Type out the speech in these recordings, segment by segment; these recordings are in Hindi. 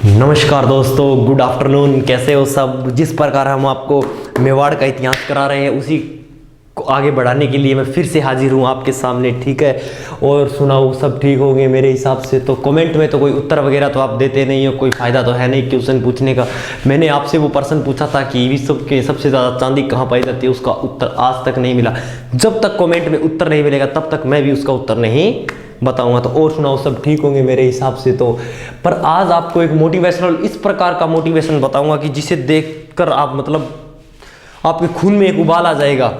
नमस्कार दोस्तों, गुड आफ्टरनून। कैसे हो सब। जिस प्रकार हम आपको मेवाड़ का इतिहास करा रहे हैं उसी को आगे बढ़ाने के लिए मैं फिर से हाजिर हूँ आपके सामने, ठीक है। और सुनाओ, सब ठीक होंगे मेरे हिसाब से। तो कमेंट में तो कोई उत्तर वगैरह तो आप देते नहीं हो, कोई फ़ायदा तो है नहीं क्वेश्चन पूछने का। मैंने आपसे वो प्रश्न पूछा था कि विश्व के सबसे ज़्यादा चांदी कहाँ पाई जाती है, उसका उत्तर आज तक नहीं मिला। जब तक कमेंट में उत्तर नहीं मिलेगा तब तक मैं भी उसका उत्तर नहीं बताऊंगा। तो और सुनाओ, सब ठीक होंगे मेरे हिसाब से। तो पर आज आपको एक मोटिवेशनल, इस प्रकार का मोटिवेशन बताऊंगा कि जिसे देखकर आप मतलब आपके खून में एक उबाल आ जाएगा।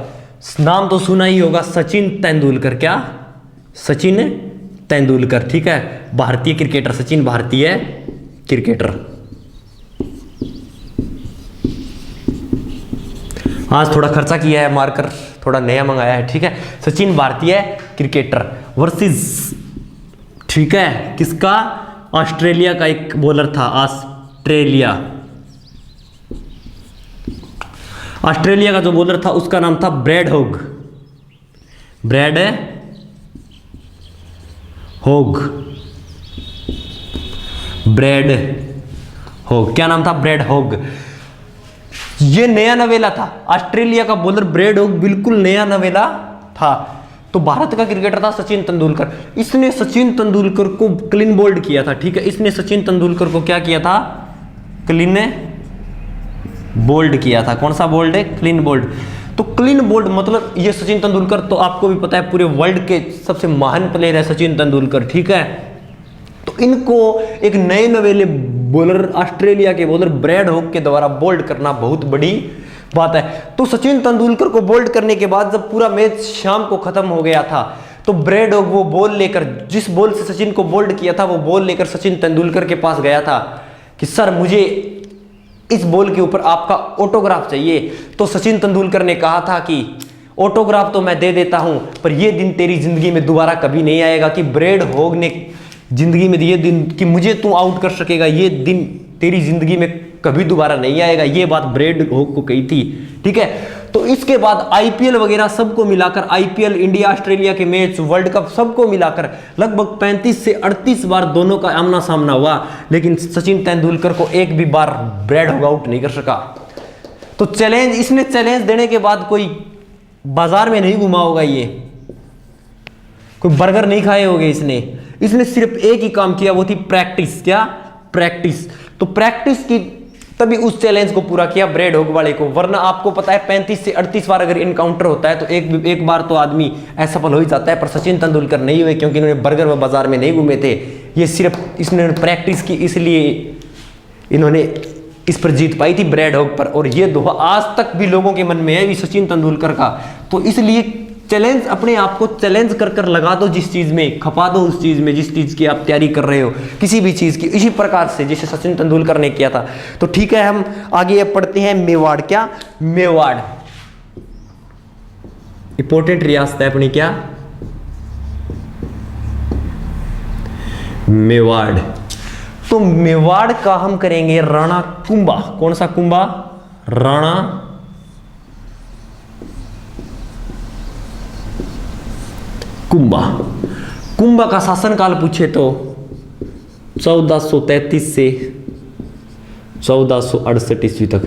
नाम तो सुना ही होगा, सचिन तेंदुलकर। क्या? सचिन तेंदुलकर, ठीक है। भारतीय क्रिकेटर, सचिन भारतीय क्रिकेटर। आज थोड़ा खर्चा किया है, मार्कर थोड़ा नया मंगाया है, ठीक है। सचिन भारतीय क्रिकेटर वर्सेस, ठीक है, किसका? ऑस्ट्रेलिया का एक बॉलर था। ऑस्ट्रेलिया का जो बॉलर था उसका नाम था ब्रैड हॉग। क्या नाम था? Brad Hogg. ये नया नवेला था। ऑस्ट्रेलिया का बॉलर ब्रैड हॉग बिल्कुल नया नवेला था। तो भारत का क्रिकेटर था सचिन तेंदुलकर। इसने सचिन तेंदुलकर को क्लीन बोल्ड किया था, ठीक है। इसने सचिन तेंदुलकर को क्या किया था? क्लीन बोल्ड किया था। कौन सा बोल्ड है? Clean bowled. तो क्लीन बोल्ड मतलब ये सचिन तेंदुलकर तो आपको भी पता है पूरे वर्ल्ड के सबसे महान प्लेयर है सचिन तेंदुलकर, ठीक है। तो इनको एक नए नवेले बॉलर, ऑस्ट्रेलिया के बॉलर ब्रैड हॉग के द्वारा बोल्ड करना बहुत बड़ी बात है। तो सचिन तेंदुलकर को बोल्ड करने के बाद जब पूरा मैच शाम को खत्म हो गया था तो ब्रैड हॉग वो बॉल लेकर, जिस बॉल से सचिन को बोल्ड किया था, वो बॉल लेकर सचिन तेंदुलकर के पास गया था कि सर मुझे इस बॉल के ऊपर आपका ऑटोग्राफ चाहिए। तो सचिन तेंदुलकर ने कहा था कि ऑटोग्राफ तो मैं दे देता हूं, पर यह दिन तेरी जिंदगी में दोबारा कभी नहीं आएगा। कि ब्रैड हॉग ने जिंदगी में ये दिन कि मुझे तू आउट कर सकेगा, ये दिन तेरी जिंदगी में कभी दोबारा नहीं आएगा। ये बात ब्रैड हॉग को कही थी, ठीक है। तो इसके बाद आईपीएल वगैरह सबको मिलाकर, आईपीएल, इंडिया ऑस्ट्रेलिया के मैच, वर्ल्ड कप सबको मिलाकर लगभग 35 से 38 बार दोनों का आमना सामना हुआ, लेकिन सचिन तेंदुलकर को एक भी बार ब्रैड हॉग आउट नहीं कर सका। तो चैलेंज, इसने चैलेंज देने के बाद कोई बाजार में नहीं घुमा होगा, ये कोई बर्गर नहीं खाए होंगे इसने सिर्फ एक ही काम किया, वो थी प्रैक्टिस। क्या? प्रैक्टिस। तो प्रैक्टिस की तभी उस चैलेंज को पूरा किया ब्रैड हॉग वाले को। वरना आपको पता है 35 से 38 बार अगर इनकाउंटर होता है तो एक बार तो आदमी असफल हो ही जाता है। पर सचिन तेंदुलकर नहीं हुए क्योंकि इन्होंने बर्गर व बाजार में नहीं घूमे थे। ये सिर्फ इसने प्रैक्टिस की, इसलिए इन्होंने इस पर जीत पाई थी ब्रैड हॉग पर। और ये दोहा आज तक भी लोगों के मन में है, भी सचिन तेंदुलकर का। तो इसलिए चैलेंज, अपने आप को चैलेंज कर कर लगा दो, जिस चीज में खपा दो, उस चीज में जिस चीज की आप तैयारी कर रहे हो, किसी भी चीज की। इसी प्रकार से जैसे सचिन तेंदुलकर ने किया था। तो ठीक है, हम आगे पढ़ते हैं मेवाड़। क्या? मेवाड़ इंपॉर्टेंट रियासत है अपनी। क्या? मेवाड़। तो मेवाड़ का हम करेंगे राणा कुंभा। कौन सा कुंभा? राणा कुंभा। कुंभा का शासनकाल पूछे तो 1433 से 1468 ईस्वी तक,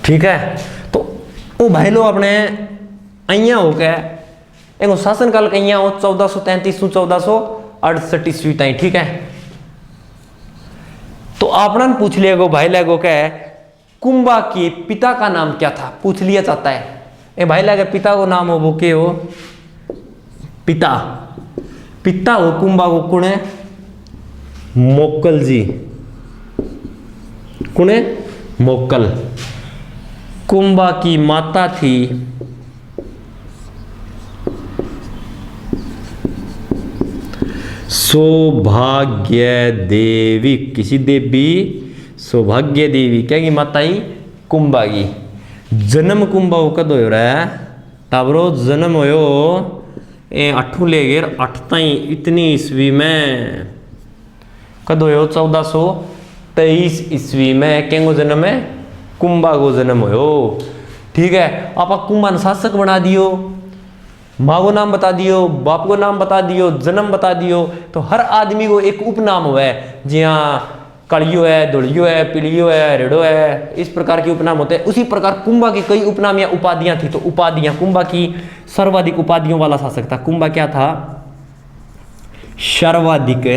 ठीक है। तो वो भाई लो अपने अइया हो गया एक शासनकाल कहिया हो 1433 से 1468 ईस्वी तक, ठीक है। तो आपने पूछ लिया गो भाई लगो क्या कुंभा के पिता का नाम क्या था, पूछ लिया जाता है। ए भाई लगे पिता को नाम हो वो के हो? पिता हो कुंभा को कौन है? मोक्कल जी। कौन है? मोक्कल। कुंभा की माता थी सौभाग्य देवी। किसी देवी? सौभाग्य देवी। क्या की माता ही? कुंभा की। जन्म कुंभा को कद हो रहा है? टाबरो जन्म हो 8 ले गए 8 ताई इतनी ईस्वी में। कद हो 1423 ईस्वी में। केंगो जन्म है? कुंभा को जन्म हो, ठीक है। आप कुंभा शासक बना दियो। माँ को नाम बता दियो, बाप को नाम बता दियो, जन्म बता दियो, तो हर आदमी को एक उपनाम हुआ है। जी हाँ, कलियो है, धुलियो है, पिलियो है, रेडो है, इस प्रकार के उपनाम होते हैं। उसी प्रकार कुंभा के कई उपनाम या उपाधियां थी। तो उपाधियां, कुंभा की सर्वाधिक उपाधियों वाला शासक था। कुंभा क्या था? सर्वाधिक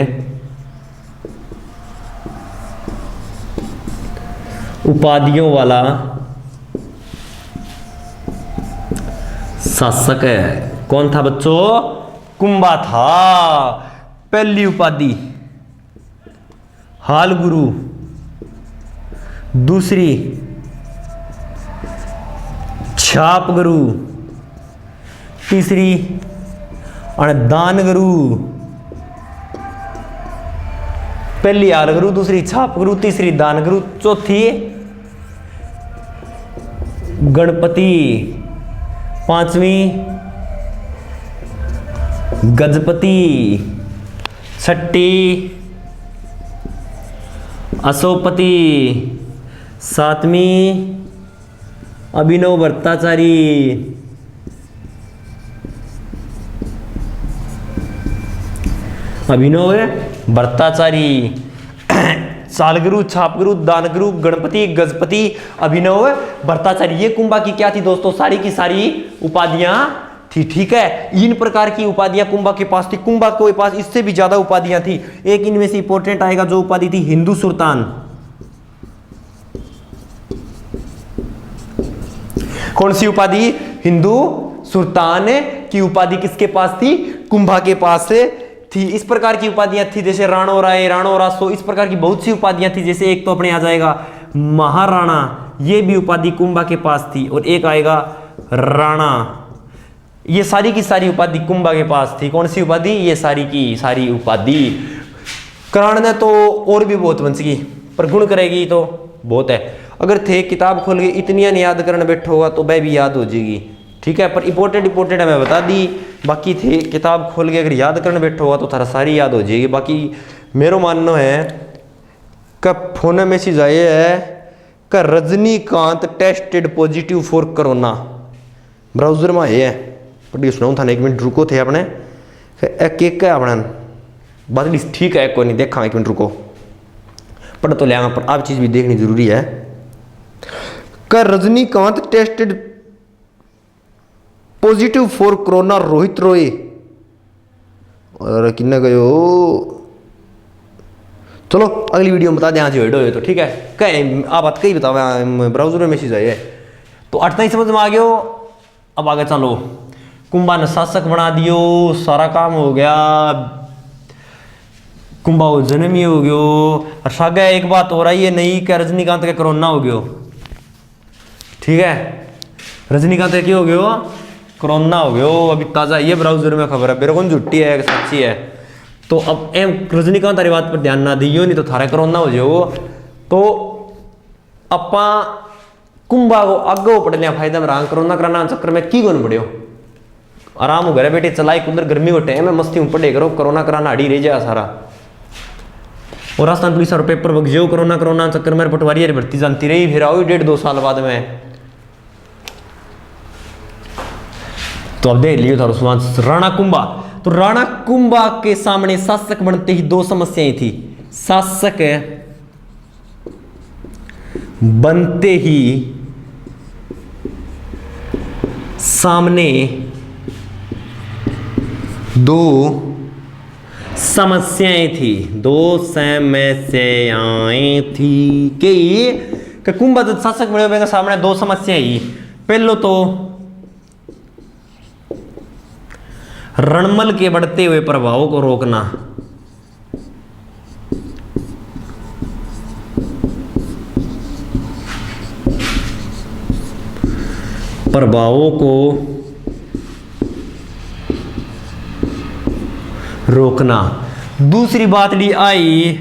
उपाधियों वाला शासक है। कौन था बच्चों? कुंभा था। पहली उपाधि हाल गुरु, दूसरी छाप गुरु, तीसरी दान गुरु। पहली हाल गुरु, दूसरी छाप गुरु, तीसरी दान गुरु, चौथी गणपति, पांचवी गजपति, छठी अशोपति, सातवीं अभिनव भट्टाचारी, अभिनव भट्टाचारी। सालगुरु, छापगुरु, दानगुरु, गणपति, गजपति, अभिनव भट्टाचारी, ये कुंभा की क्या थी दोस्तों? सारी की सारी उपाधियां थी। ठीक है, इन प्रकार की उपाधियां कुंभा के पास थी। कुंभा के पास इससे भी ज्यादा उपाधियां थी। एक इनमें से इंपॉर्टेंट आएगा जो उपाधि थी हिंदू सुल्तान। कौन सी उपाधि? हिंदू सुल्तान की उपाधि किसके पास थी? कुंभा के पास थी। इस प्रकार की उपाधियां थी जैसे राणो राय, राणो रासो, इस प्रकार की बहुत सी उपाधियां थी। जैसे एक तो अपने आ जाएगा महाराणा, ये भी उपाधि कुंभा के पास थी। और एक आएगा राणा, ये सारी की सारी उपाधि कुंभा के पास थी। कौन सी उपाधि? ये सारी की सारी उपाधि। करण ने तो और भी बहुत बन सकी, पर गुण करेगी तो बहुत है। अगर थे किताब खोल के इतनी याद करने बैठो होगा तो वह भी याद हो जाएगी। ठीक है, पर इंपॉर्टेंट हमें बता दी। बाकी थे किताब खोल के अगर याद करने बैठो होगा तो थारा सारी याद हो जाएगी। बाकी मेरो मानना है कि फोन में मैसेज आए है कि Rajinikanth tested positive for corona. Browser में आए है, पढ़ी सुनाऊँ था। एक मिनट रुको थे अपने एक है अपना बात ठीक है, कोई नहीं देखा, एक मिनट रुको पढ़ तो लिया, पर आप चीज़ भी देखनी जरूरी है। कर Rajinikanth tested positive for corona, Rohit Roy और किन्ने गयो। चलो अगली वीडियो में बता दें आज हो तो ठीक है। कहीं आप बात कहीं बताओ, ब्राउजर में मैसेज आए तो अटना ही समझ में आ गया। अब आगे चलो, कुंभा ने शासक बना दियो, सारा काम हो गया, कुंभा को जन्म ही हो गयो। और सागे एक बात हो रही है नहीं कि रजनीकांत का कोरोना हो गयो। ठीक है, रजनीकांत का क्या हो गयो? कोरोना हो गयो। अभी ताजा ये ब्राउजर में खबर है, मेरे को झूठी है सच्ची है। तो अब एम रजनीकांत वाली बात पर ध्यान ना दियो, नहीं तो थारा कोरोना हो जाओ। तो अपा कुंभा को आगे पड़ लिया फायदा में रहा। कोरोना कराना चक्कर में की गुण बढ़ियो, आराम हो गया बेटे, चलाई कुंदर गर्मी को टाइम है, मस्ती में पढ़े करो। कोरोना कराना अड़ी रह जाए सारा। और राजस्थान पुलिस और पेपर बग जो कोरोना चक्कर में पटवारी भर्ती जानती रही, फिर आओ 1.5-2 साल बाद में। तो अब देख लियो थारो राणा कुंभा। तो राणा कुंभा के सामने शासक बनते ही 2 समस्याएं थी। शासक बनते ही सामने 2 समस्याएं थी। 2 समस्याएं थी कि कुंभा जब शासक बने हुए सामने 2 समस्याएं ही। पहलो तो रणमल के बढ़ते हुए प्रभावों को रोकना, प्रभावों को रोकना। दूसरी बात ली आई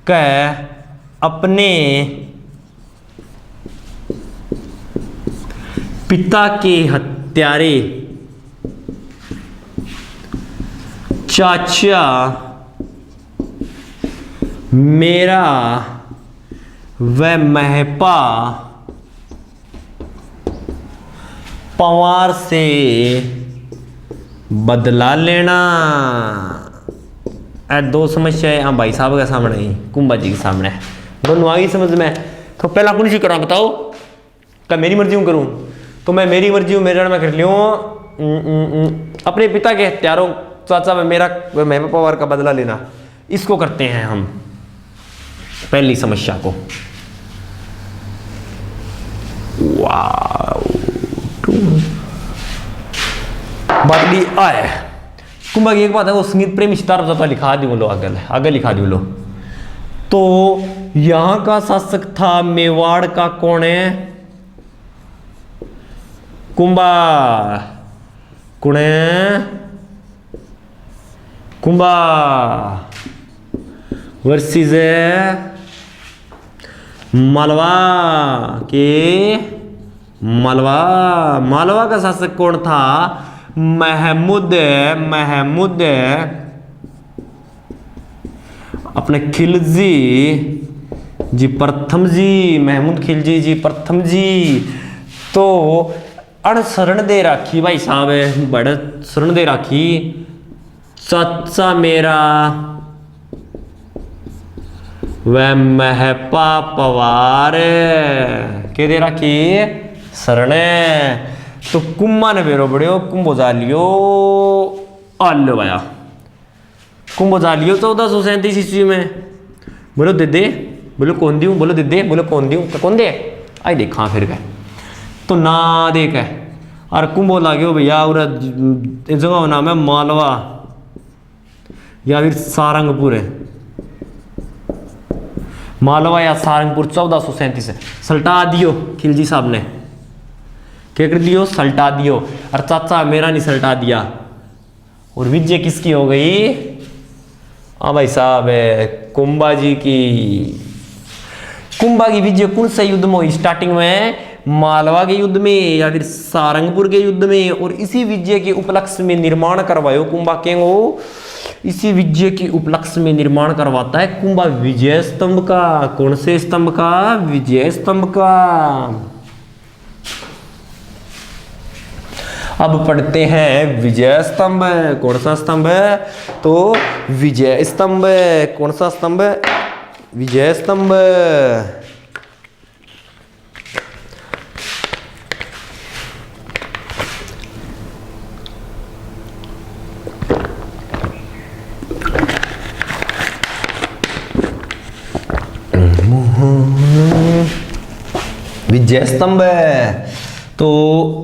कि अपने पिता के हत्यारे चाचा मेरा व महपा पवार से बदला लेना। दो समस्याएं हाँ भाई साहब के सामने ही, कुंभा जी के सामने, दोनों आ गई समझ में। तो पहला कौन सी करा बताओ, क्या मेरी मर्जी हूँ करूँ? तो मैं मेरी मर्जी हूँ मेरा मैं कर लियो अपने पिता के हत्यारों चाचा में मेरा महबूब पवार का बदला लेना। इसको करते हैं हम पहली समस्या को। बादली आए कुंभा की एक बात है, वो संगीत प्रेमी सितार जाता लिखा दी बोलो, आगे लिखा दी बोलो। तो यहां का शासक था मेवाड़ का कौन है? कुंभा कौन है? कुंभा वर्सेस मालवा के मालवा का शासक कौन था? महमूद अपने खिलजी जी प्रथम जी, महमूद खिलजी जी प्रथम जी। तो अणशरण दे राखी भाई साहब, बड़े शरण दे राखी चाचा मेरा वह महपा पवार के दे राखी शरण। तो कुंभा ने बेरो बड़ियो कुंभो जा लियो आलो भाया, कुंभो जा लियो 1437 ईस्वी में। बोलो दे बोलो कौन दी हूँ, बोलो दे बोलो कौन दी हूँ, कौन दे आई देखा फिर गए तो ना देख है। और कुंभो लागो भैया और जगह का नाम है मालवा या फिर सारंगपुर है, मालवा या सारंगपुर 1437 है। सल्टा दियो खिलजी साहब ने, क्या कर दियो? सल्टा दियो। और चाचा मेरा नहीं सल्टा दिया। और विजय किसकी हो गई? हाँ भाई साहब कुंभा जी की। कुंभा की विजय कौन से युद्ध में हुई? स्टार्टिंग में मालवा के युद्ध में या फिर सारंगपुर के युद्ध में। और इसी विजय के उपलक्ष्य में निर्माण करवायो कुंभा के हो, इसी विजय के उपलक्ष्य में निर्माण करवाता है कुंभा विजय स्तंभ का। कौन से स्तंभ का? विजय स्तंभ का। अब पढ़ते हैं विजय स्तंभ। कौन सा स्तंभ है? तो विजय स्तंभ। कौन सा स्तंभ? विजय स्तंभ। विजय स्तंभ तो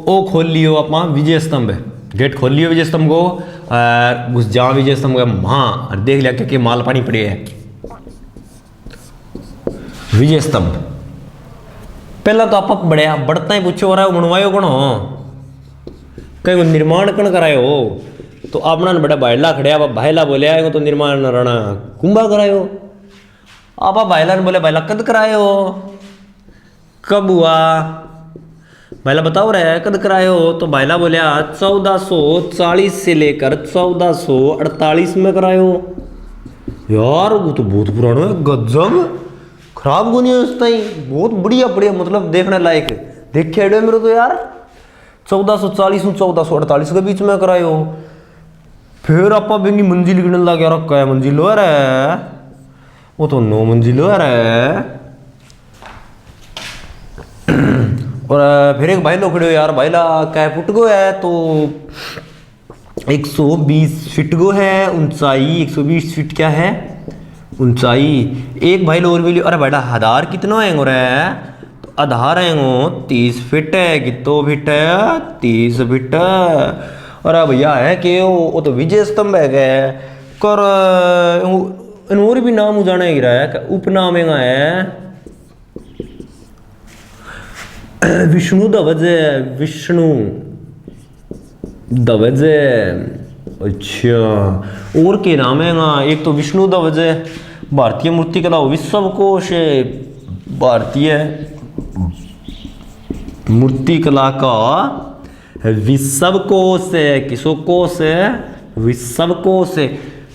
ओ खोल लियो अपना विजय स्तंभ, गेट खोल लियो विजय स्तंभ को और घुस जाओ विजय स्तंभ का वहां और देख लिया क्या माल पानी पड़े है। विजय स्तंभ पहला तो आप बढ़ता ही पूछो रहा है बनवायो कौन हो, कहीं निर्माण कौन करायो हो? तो अपना बड़ा भाईला खड़े भाईला बोले तो निर्माण राणा कुंभा करायो। आप भाईला ने बोले भाईला कद करायो? कब हुआ भाईला बताओ रहे कद करायो? तो भाईला बोलिया 1440 से लेकर 1448 में करायो। यार वो तो बहुत पुराना है, गजब खराब गुनी है उस टाइम, बहुत बढ़िया बढ़िया मतलब देखने लायक देखे मेरे तो यार 1440 और 1448 के बीच में करायो। फिर आप बेंगी मंजिल गिनने लग गया, क्या मंजिल हो रहा है? वो तो 9 मंजिल हो रहा है। और फिर एक भाई लोग खड़े हो यार, भाईला क्या फुट गो है? तो 120 फीट गो है ऊंचाई, 120 फीट क्या है ऊंचाई। एक भाई लोग भी अरे भाईला आधार कितना है? तो आधार है 30 फीट है। कितो फीट है? 30 फीट। अरे भैया है कि वो तो विजय स्तंभ है गए कर और भी नाम उजाना गिरा है, उपनाम है विष्णु ध्वज। विष्णु ध्वज अच्छा, और के नाम है ना? एक तो विष्णु ध्वज भारतीय मूर्ति कला विश्वकोश, भारतीय मूर्ति कला का विश्वकोश है। किसो कोश है? विश्वकोश है।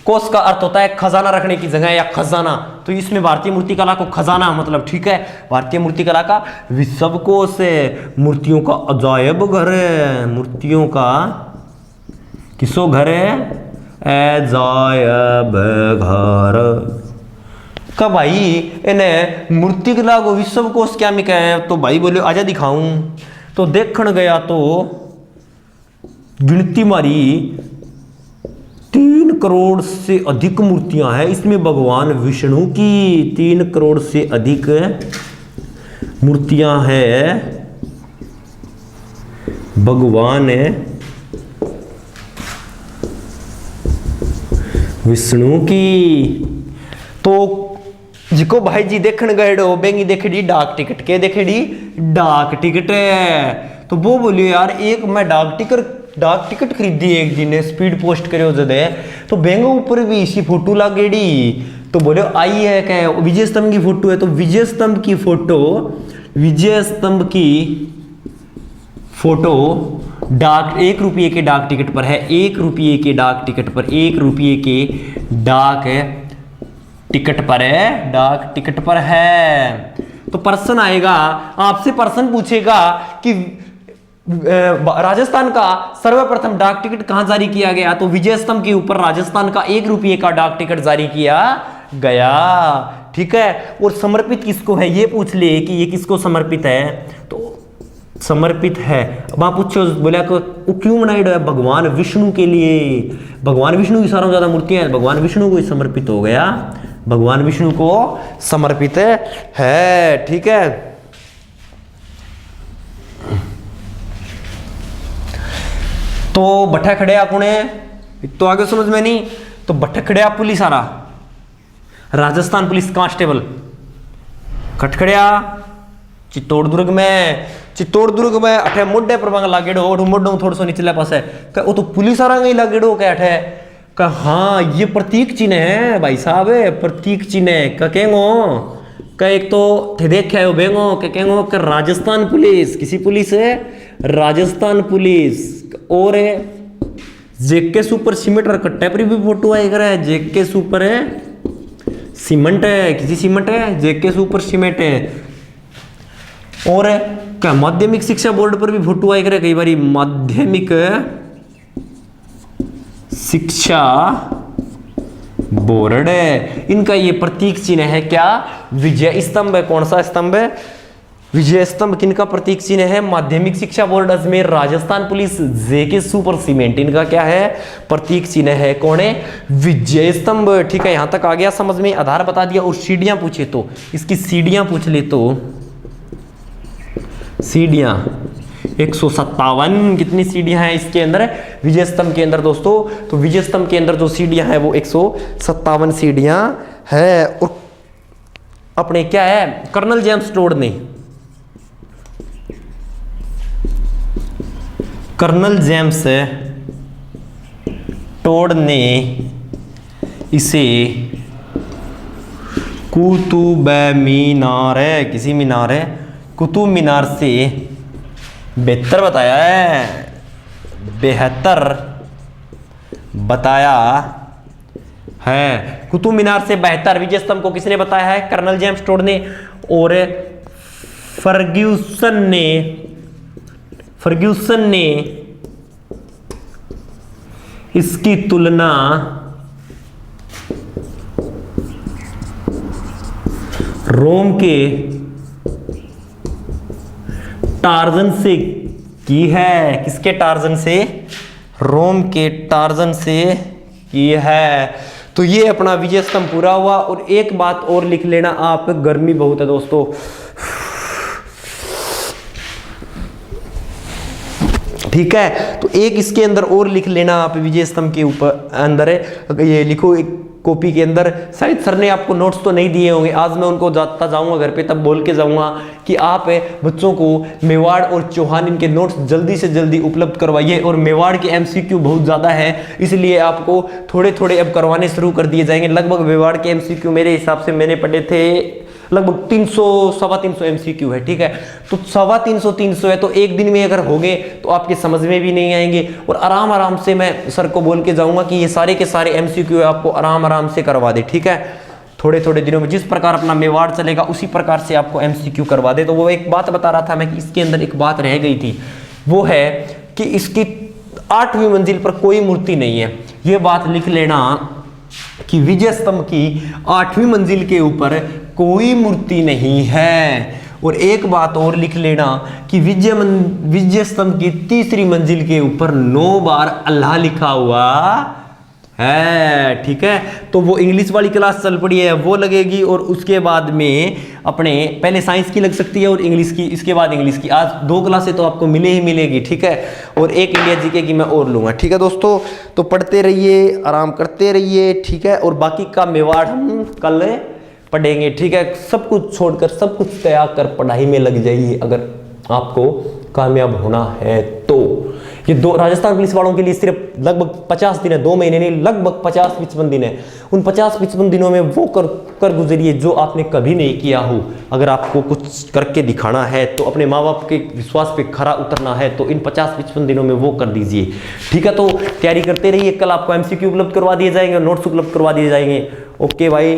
कोश का अर्थ होता है खजाना रखने की जगह या खजाना, तो इसमें भारतीय मूर्ति कला को खजाना मतलब ठीक है। भारतीय मूर्ति कला का विश्वकोश है, मूर्तियों का अजायब घर है, मूर्तियों का किसो घर ए जायब घर का भाई इन्हें मूर्ति कला को विश्व कोश क्या में कहे तो भाई बोले आजा दिखाऊं तो देखने गया तो गिनती मारी 3 करोड़ से अधिक मूर्तियां हैं इसमें भगवान विष्णु की 3 करोड़ से अधिक मूर्तियां हैं भगवान विष्णु की। तो जिको भाई जी देखने गए डो बेंगी देखेड़ी डाक टिकट के देखेड़ी डाक टिकट है तो वो बोलियो यार एक मैं डाक टिकट खरीदी एक दिन ने स्पीड पोस्ट करे जदे तो बेंगो ऊपर भी इसी फोटो लागेड़ी तो बोले आई है क्या विजय स्तंभ की फोटो है तो विजय स्तंभ की फोटो डाक 1 रुपये के डाक टिकट पर है 1 रुपये के डाक टिकट पर 1 रुपये के डाक टिकट पर है। तो पर्सन आएगा आपसे पर्सन पूछेगा कि राजस्थान का सर्वप्रथम डाक टिकट कहां जारी किया गया तो विजय स्तंभ के ऊपर राजस्थान का 1 रुपये का डाक टिकट जारी किया गया। ठीक है और समर्पित किसको है ये पूछ ले कि ये किसको समर्पित है तो समर्पित है। अब आप पूछो बोला कि क्यों बनाया है भगवान विष्णु के लिए भगवान विष्णु की सारों ज्यादा मूर्तियां हैं भगवान विष्णु को ही समर्पित हो गया भगवान विष्णु को समर्पित है। ठीक है तो बठा खड़े आपने तो आगे समझ में नहीं तो बठा खड़े आप पुलिस आ रहा राजस्थान पुलिस कांस्टेबल खटखड़िया चित्तौड़दुर्ग में अठे मोढे पर बांग लागेड़ो और मोढो थोड़ा सो निचले पास है वो तो पुलिस आ रहा लागेड़ो क्या अठे का हाँ ये प्रतीक चिन्ह है भाई साहब प्रतीक चिन्ह है का कहेंगो का एक तो थे देखे हो बेंगो क्या कहेंगो कि राजस्थान पुलिस किसी पुलिस है राजस्थान पुलिस और जेके सुपर सीमेंट और कट्टे पर भी फोटो आई कर है जेके सुपर है सीमेंट है किसी सीमेंट है जेके सुपर सीमेंट है और क्या माध्यमिक शिक्षा बोर्ड पर भी फोटो आई करे कई बार माध्यमिक शिक्षा बोर्ड है इनका ये प्रतीक चिन्ह है क्या विजय स्तंभ है कौन सा स्तंभ है विजय स्तंभ किनका प्रतीक चिन्ह है माध्यमिक शिक्षा बोर्ड अजमेर राजस्थान पुलिस जेके सुपर सीमेंट इनका क्या है प्रतीक चिन्ह है कौन है विजय स्तंभ। ठीक है यहां तक आ गया समझ में आधार बता दिया और सीढ़ियां पूछे तो इसकी सीढ़ियां पूछ ले तो सीढ़ियां 157 कितनी सीढ़ियां हैं इसके अंदर विजय स्तंभ के अंदर दोस्तों तो विजय स्तंभ के अंदर जो सीढ़ियां हैं वो 157 सीढ़ियां है। और अपने क्या है कर्नल जेम्स टोड ने इसे किसी मीनार है कुतुब मीनार से बेहतर बताया है कुतुब मीनार से बेहतर विजय स्तंभ को किसने बताया है कर्नल जेम्स टोड ने और फर्ग्यूसन ने इसकी तुलना रोम के टार्जन से की है किसके टार्जन से रोम के टार्जन से की है। तो ये अपना विजय स्तंभ पूरा हुआ। और एक बात और लिख लेना आप गर्मी बहुत है दोस्तों ठीक है तो एक इसके अंदर और लिख लेना आप विजय स्तंभ के ऊपर अंदर है ये लिखो एक कॉपी के अंदर शायद सर ने आपको नोट्स तो नहीं दिए होंगे आज मैं उनको जाता जाऊंगा घर पे तब बोल के जाऊंगा कि आप बच्चों को मेवाड़ और चौहान इनके नोट्स जल्दी से जल्दी उपलब्ध करवाइए। और मेवाड़ के एमसीक्यू बहुत ज़्यादा है इसलिए आपको थोड़े थोड़े अब करवाने शुरू कर दिए जाएंगे। लगभग मेवाड़ के एमसीक्यू मेरे हिसाब से मैंने पढ़े थे लगभग 300-350 एमसीक्यू है ठीक है तो 350 है तो एक दिन में अगर हो गए तो आपके समझ में भी नहीं आएंगे। और आराम आराम से मैं सर को बोल के जाऊंगा कि ये सारे के सारे एमसीक्यू आपको आराम आराम से करवा दे ठीक है थोड़े थोड़े दिनों में जिस प्रकार अपना मेवाड़ चलेगा उसी प्रकार से आपको एमसीक्यू करवा दे। तो वो एक बात बता रहा था मैं कि इसके अंदर एक बात रह गई थी वो है कि इसकी 8वीं मंजिल पर कोई मूर्ति नहीं है। ये बात लिख लेना कि विजय स्तंभ की 8वीं मंजिल के ऊपर कोई मूर्ति नहीं है। और एक बात और लिख लेना कि विजय स्तंभ की 3री मंजिल के ऊपर 9 बार अल्लाह लिखा हुआ है। ठीक है, तो वो इंग्लिश वाली क्लास चल पड़ी है, वो लगेगी। और उसके बाद में अपने पहले साइंस की लग सकती है और इंग्लिश की, इसके बाद इंग्लिश की। आज 2 क्लासें तो आपको मिले ही मिलेगी। ठीक है, और एक इंडिया जीके की मैं और लूंगा। ठीक है दोस्तों, तो पढ़ते रहिए, आराम करते रहिए। ठीक है, और बाकी का मेवाड़ हम कल पढ़ेंगे। ठीक है, सब कुछ छोड़कर, सब कुछ त्याग कर पढ़ाई में लग जाइए अगर आपको कामयाब होना है तो। ये 2 राजस्थान पुलिस वालों के लिए सिर्फ लगभग 50 दिन है, 2 महीने नहीं, लगभग 50-55 दिन है। उन 50-55 दिनों में वो कर गुजरिए जो आपने कभी नहीं किया हो। अगर आपको कुछ करके दिखाना है तो, अपने माँ बाप के विश्वास पे खरा उतरना है तो इन 50-55 दिनों में वो कर दीजिए। ठीक है, तो तैयारी करते रहिए। कल आपको MCQ उपलब्ध करवा दिए जाएंगे, नोट्स उपलब्ध करवा दिए जाएंगे। ओके भाई।